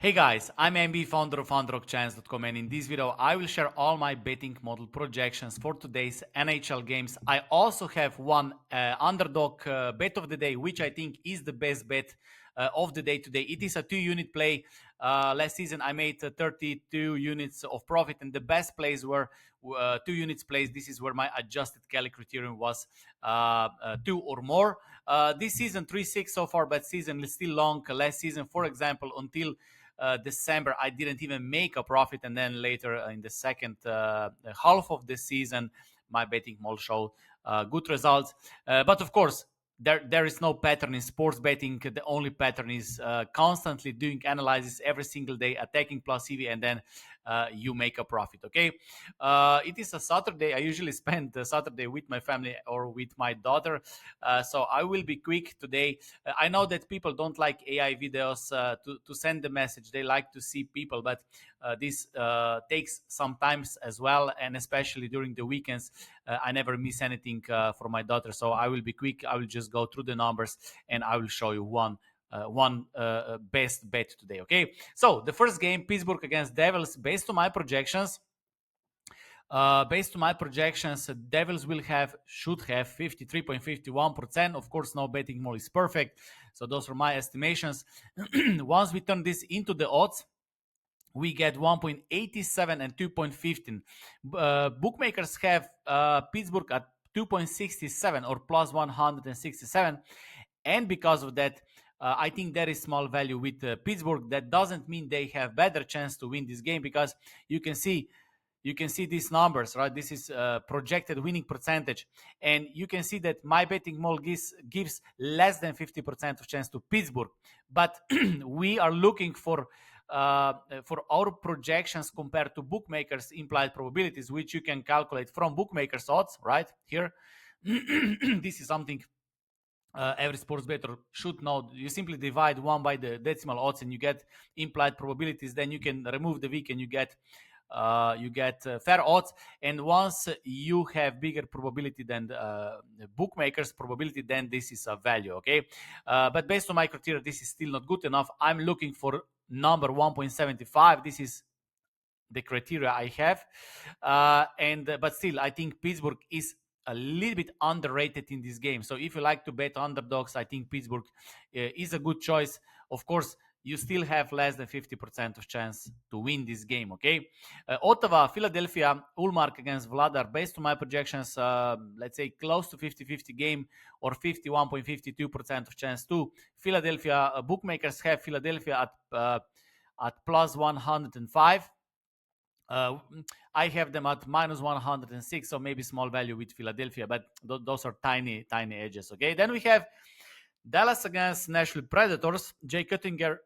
Hey guys, I'm MB, founder of underdogchance.com, and in this video I will share all my betting model projections for today's NHL games. I also have one underdog bet of the day, which I think is the best bet of the day today. It is a 2-unit play. Last season I made 32 units of profit, and the best plays were 2 units plays. This is where my adjusted Kelly criterion was 2 or more. This season 3-6 so far, but season is still long. Last season, for example, until December, I didn't even make a profit, and then later in the second half of the season, my betting model showed good results. But of course, there is no pattern in sports betting. The only pattern is constantly doing analysis every single day, attacking plus EV, and then you make a profit. Okay, it is a Saturday. I usually spend the Saturday with my family or with my daughter, so I will be quick today. I know that people don't like AI videos to send the message. They like to see people, but this takes some time as well, and especially during the weekends, I never miss anything for my daughter. So I will be quick. I will just go through the numbers and I will show you one best bet today. Okay, so the first game, Pittsburgh against Devils. Based on my projections, Devils should have 53.51%. Of course, no betting model is perfect, so those are my estimations. Once we turn this into the odds, we get 1.87 and 2.15. Bookmakers have Pittsburgh at 2.67 or plus 167, and because of that, I think there is small value with Pittsburgh. That doesn't mean they have better chance to win this game, because you can see these numbers, right? This is projected winning percentage, and you can see that my betting model gives less than 50% of chance to Pittsburgh. But we are looking for our projections compared to bookmakers implied probabilities, which you can calculate from bookmakers odds right here. This is something every sports bettor should know. You simply divide 1 by the decimal odds and you get implied probabilities. Then you can remove the week and you get fair odds. And once you have bigger probability than the bookmakers probability, then this is a value. Okay, but based on my criteria, this is still not good enough. I'm looking for number 1.75. This is the criteria I have, but still, I think Pittsburgh is a little bit underrated in this game. So if you like to bet underdogs, I think Pittsburgh is a good choice. Of course, you still have less than 50% of chance to win this game. Okay, Ottawa, Philadelphia, Ulmark against Vladar. Based on my projections, let's say close to 50-50 game, or 51.52% of chance to Philadelphia. Bookmakers have Philadelphia at plus 105. uh, I have them at minus 106, so maybe small value with Philadelphia, but those are tiny edges. Okay, then we have Dallas against Nashville Predators. Jake Oettinger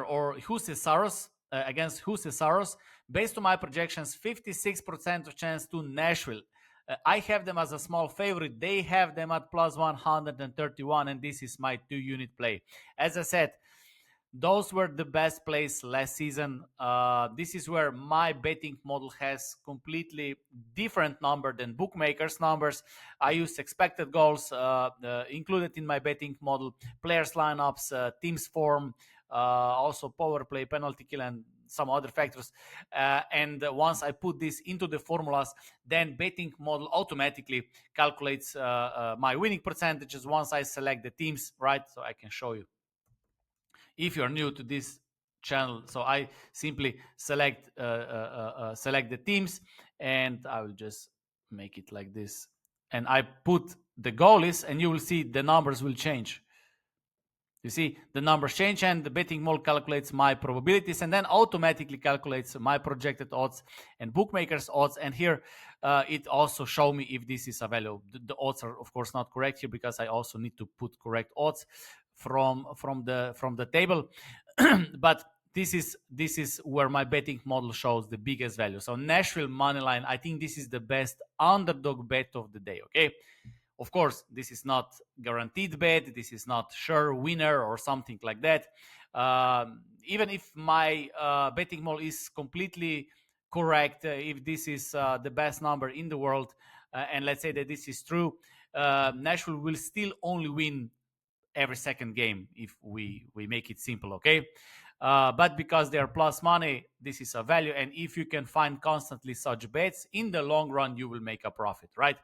or Jose Saros against Jose Saros. Based on my projections, 56% of chance to Nashville. I have them as a small favorite. They have them at plus 131, and this is my 2-unit play. As I said, those were the best plays last season. This is where my betting model has completely different number than bookmakers numbers. I use expected goals included in my betting model, players lineups, teams form, also power play, penalty kill, and some other factors. And once I put this into the formulas, then betting model automatically calculates my winning percentages once I select the teams, right? So I can show you if you're new to this channel. So I simply select the teams, and I will just make it like this, and I put the goalies, and you will see the numbers will change. You see the numbers change, and the betting model calculates my probabilities and then automatically calculates my projected odds and bookmakers odds. And here it also show me if this is a value. The odds are of course not correct here, because I also need to put correct odds from the table. But this is where my betting model shows the biggest value. So Nashville money line, I think this is the best underdog bet of the day. Okay, of course, this is not guaranteed bet. This is not sure winner or something like that. Even if my betting model is completely correct, if this is the best number in the world, and let's say that this is true, Nashville will still only win every second game if we make it simple, okay? But because they are plus money, this is a value. And if you can find constantly such bets, in the long run, you will make a profit, right?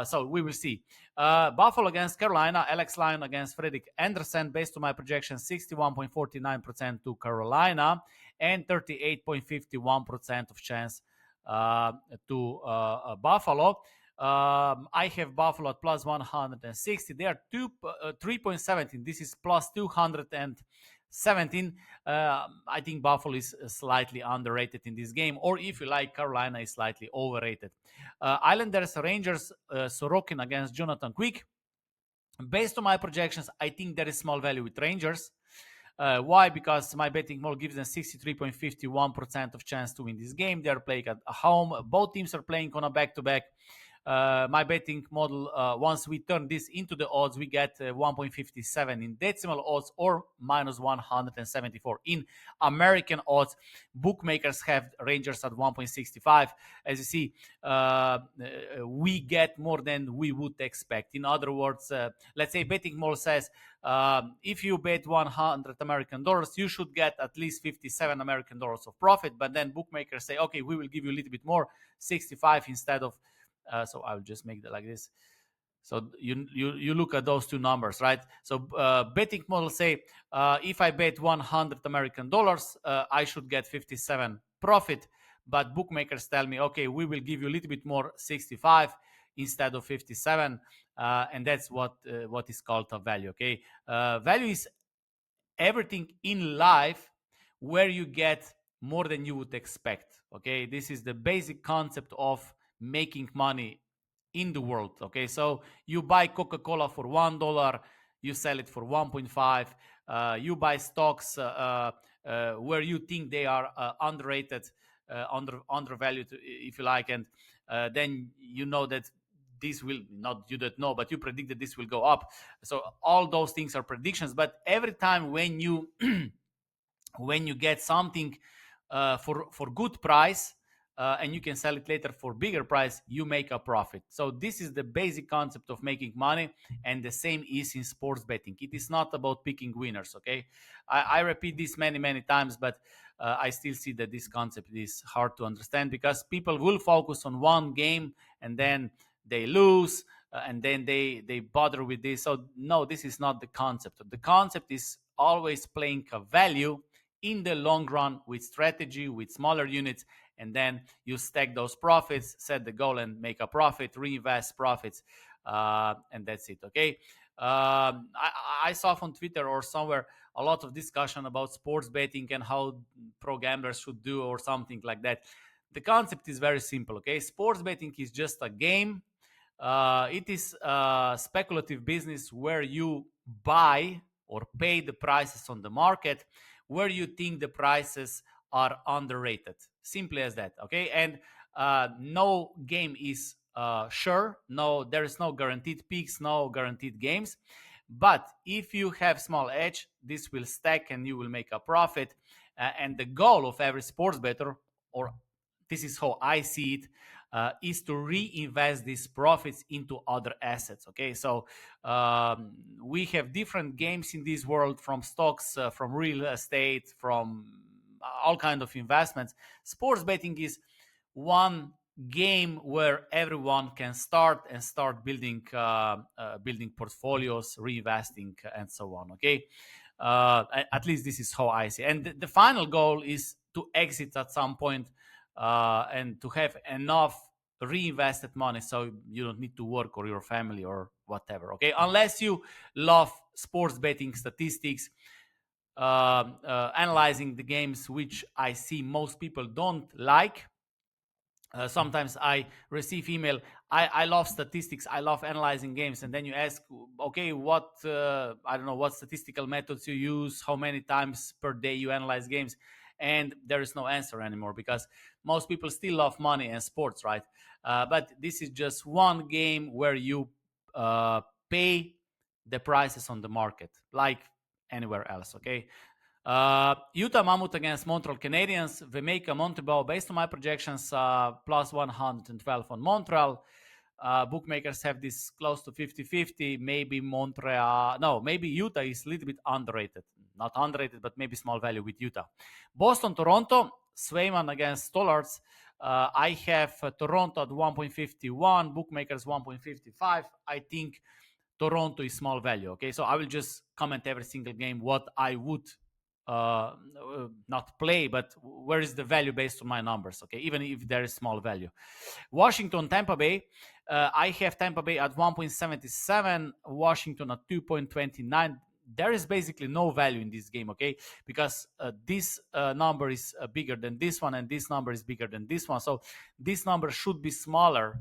So we will see. Buffalo against Carolina, Alex Lyon against Fredrik Andersen. Based on my projection, 61.49% to Carolina and 38.51% of chance to Buffalo. I have Buffalo at plus 160. They are 3.17. This is plus 217. I think Buffalo is slightly underrated in this game, or if you like, Carolina is slightly overrated. Islanders, Rangers, Sorokin against Jonathan Quick. Based on my projections, I think there is small value with Rangers. Why? Because my betting model gives them 63.51% of chance to win this game. They are playing at home. Both teams are playing on a back-to-back. My betting model, once we turn this into the odds, we get 1.57 in decimal odds or minus 174 in American odds. Bookmakers have Rangers at 1.65. As you see, we get more than we would expect. In other words, let's say betting model says if you bet 100 American dollars, you should get at least 57 American dollars of profit. But then bookmakers say, okay, we will give you a little bit more, 65 instead of. So I'll just make that like this. So you look at those two numbers, right? So betting models say if I bet 100 American dollars, I should get 57 profit. But bookmakers tell me, okay, we will give you a little bit more, 65 instead of 57, and that's what is called a value. Okay, value is everything in life where you get more than you would expect. Okay, this is the basic concept of making money in the world. Okay, so you buy Coca-Cola for $1, you sell it for 1.5. You buy stocks where you think they are underrated, undervalued, if you like, and then you know that this will not, you don't know, but you predict that this will go up. So all those things are predictions. But every time when you when you get something for good price, and you can sell it later for bigger price, you make a profit. So this is the basic concept of making money, and the same is in sports betting. It is not about picking winners. Okay, I repeat this many times, but I still see that this concept is hard to understand because people will focus on one game and then they lose, and then they bother with this. So no, this is not the concept. The concept is always playing a value in the long run with strategy, with smaller units, and then you stack those profits, set the goal and make a profit, reinvest profits, and that's it. Okay. I saw on Twitter or somewhere a lot of discussion about sports betting and how pro gamblers should do or something like that. The concept is very simple. Okay, sports betting is just a game. It is a speculative business where you buy or pay the prices on the market where you think the prices are underrated. Simply as that. Okay, and no game is sure. No, there is no guaranteed peaks, no guaranteed games. But if you have small edge, this will stack and you will make a profit. And the goal of every sports bettor, or this is how I see it, is to reinvest these profits into other assets. Okay, so we have different games in this world, from stocks, from real estate, from all kind of investments. Sports betting is one game where everyone can start building building portfolios, reinvesting, and so on. Okay, at least this is how I see. And the final goal is to exit at some point, and to have enough reinvested money so you don't need to work or your family or whatever. Okay, unless you love sports betting statistics, analyzing the games, which I see most people don't like. Sometimes I receive email, I love statistics, I love analyzing games, and then you ask, okay, what I don't know what statistical methods you use, how many times per day you analyze games, and there is no answer anymore because most people still love money and sports, right? But this is just one game where you pay the prices on the market like anywhere else. Okay, Utah Mammoth against Montreal Canadiens. Vemeka Montembeau, based on my projections, plus 112 on Montreal. bookmakers have this close to 50-50. Maybe Montreal, no, maybe Utah is a little bit underrated. Not underrated, but maybe small value with Utah. Boston, Toronto, Swayman against Stollards. I have Toronto at 1.51, bookmakers 1.55. I think Toronto is small value. Okay, so I will just comment every single game what I would not play, but where is the value based on my numbers. Okay, even if there is small value. Washington, Tampa Bay. I have Tampa Bay at 1.77, Washington at 2.29. There is basically no value in this game, okay? Because this number is bigger than this one, and this number is bigger than this one. So this number should be smaller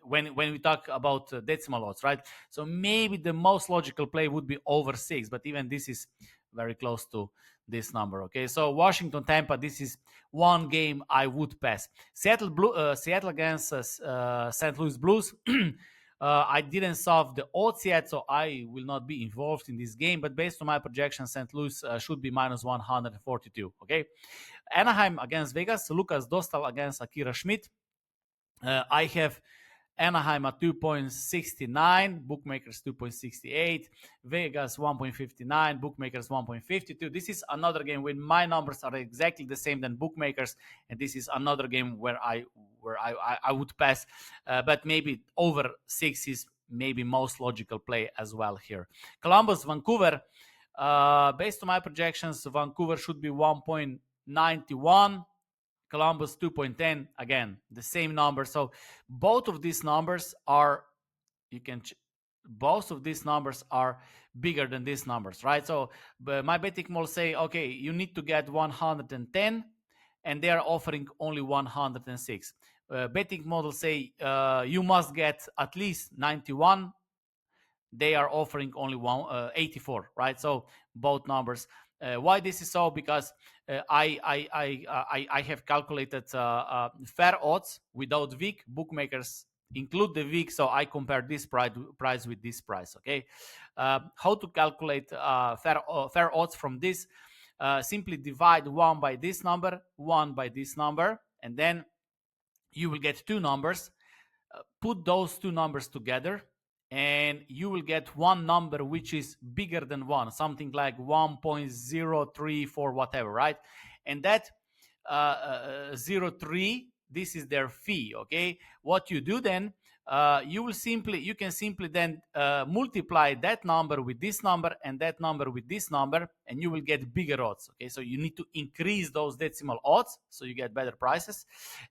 when we talk about decimal odds, right? So maybe the most logical play would be over 6, but even this is very close to this number. Okay, so Washington, Tampa, this is one game I would pass. Seattle against St. Louis Blues. I didn't solve the odds yet, so I will not be involved in this game. But based on my projection, St. Louis should be minus 142. Okay, Anaheim against Vegas. Lucas Dostal against Akira Schmidt. I have Anaheim at 2.69, bookmakers 2.68, Vegas 1.59, bookmakers 1.52. This is another game when my numbers are exactly the same than bookmakers, and this is another game where I would pass, but maybe over 6 is maybe most logical play as well here. Columbus, Vancouver. Based on my projections, Vancouver should be 1.91. Columbus 2.10, again the same number. So both of these numbers are both of these numbers are bigger than these numbers, right? So my betting model say, okay, you need to get 110, and they are offering only 106. Betting model say you must get at least 91. They are offering only 84, right? So both numbers. Why this is so? Because I have calculated fair odds without week. Bookmakers include the week, so I compare this price with this price. Okay, how to calculate fair odds from this? Simply divide 1 by this number, 1 by this number, and then you will get two numbers. Put those two numbers together, and you will get one number which is bigger than 1, something like 1.034 whatever, right? And that 0.3, this is their fee. Okay, what you do then, you can simply then multiply that number with this number and that number with this number, and you will get bigger odds. Okay, so you need to increase those decimal odds so you get better prices,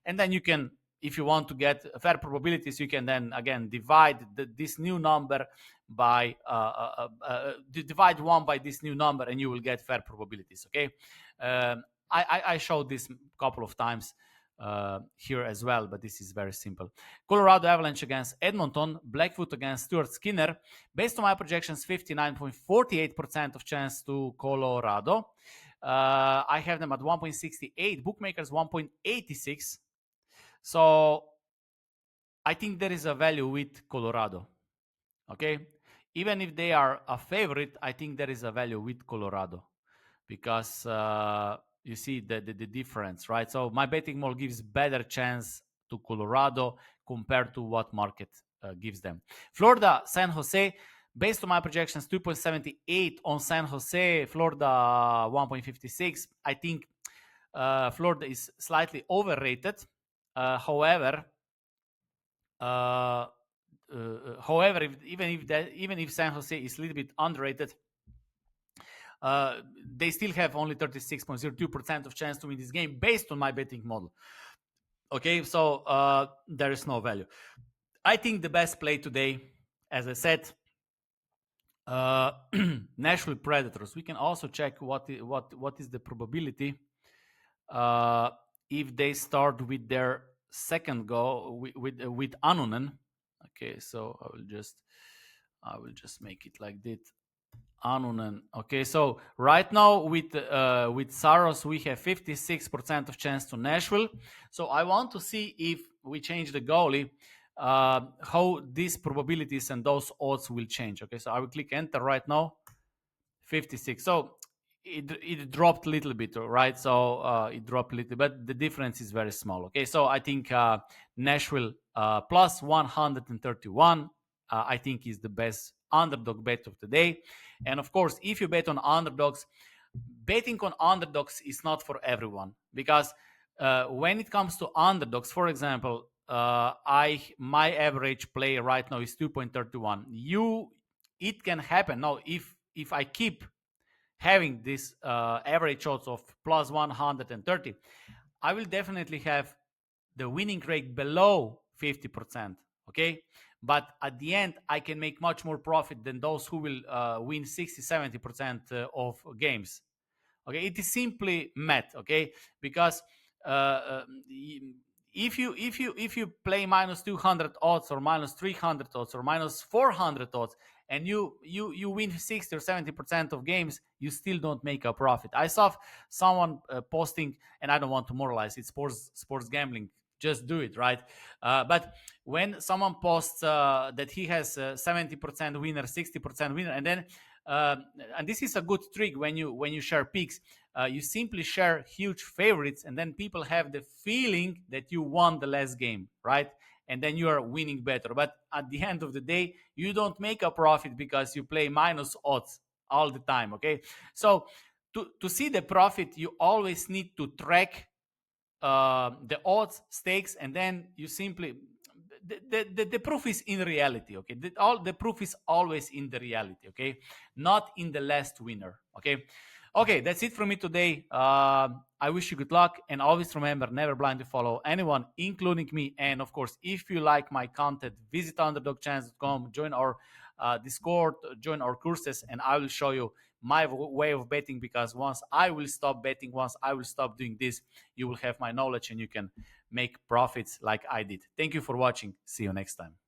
and then you can, if you want to get fair probabilities, you can then again divide this new number by divide 1 by this new number, and you will get fair probabilities. Okay, I showed this a couple of times here as well, but this is very simple. Colorado Avalanche against Edmonton, Blackfoot against Stuart Skinner. Based on my projections, 59.48% of chance to Colorado. I have them at 1.68, bookmakers 1.86. So I think there is a value with Colorado. Okay, even if they are a favorite, I think there is a value with Colorado because you see the difference, right? So my betting model gives better chance to Colorado compared to what market gives them. Florida, San Jose. Based on my projections, 2.78 on San Jose, Florida 1.56. I think Florida is slightly overrated. However, even if San Jose is a little bit underrated, they still have only 36.02% of chance to win this game based on my betting model. Okay, so there is no value. I think the best play today, as I said, Nashville Predators. We can also check what is the probability if they start with their second goal with Annunen. Okay, so I will just make it like this. Annunen. Okay, so right now with Saros we have 56% of chance to Nashville. So I want to see if we change the goalie, how these probabilities and those odds will change. Okay, so I will click enter right now. 56. So it dropped a little bit, right? So it dropped a little, but the difference is very small. Okay, so I think Nashville plus 131, I think is the best underdog bet of the day. And of course, if you bet on underdogs, betting on underdogs is not for everyone, because when it comes to underdogs, for example, I my average play right now is 2.31. It can happen now if I keep having this average odds of plus 130, I will definitely have the winning rate below 50%. Okay. But at the end, I can make much more profit than those who will win 60, 70% of games. Okay, it is simply math. Okay, because uh, uh, if you play minus 200 odds or minus 300 odds or minus 400 odds, and you win 60 or 70% of games, you still don't make a profit. I saw someone posting, and I don't want to moralize, it's sports gambling, just do it, right? But when someone posts that he has 70% winner, 60% winner, and then uh, and this is a good trick when you share picks. You simply share huge favorites, and then people have the feeling that you won the last game, right? And then you are winning better. But at the end of the day, you don't make a profit because you play minus odds all the time. Okay, so to see the profit, you always need to track the odds, stakes, and then you simply the proof is in reality. Okay, the proof is always in the reality. Okay, not in the last winner. Okay. Okay, that's it from me today. I wish you good luck, and always remember, never blindly follow anyone, including me. And of course, if you like my content, visit underdogchance.com, join our Discord, join our courses, and I will show you my way of betting. Because once I will stop betting, once I will stop doing this, you will have my knowledge and you can make profits like I did. Thank you for watching. See you next time.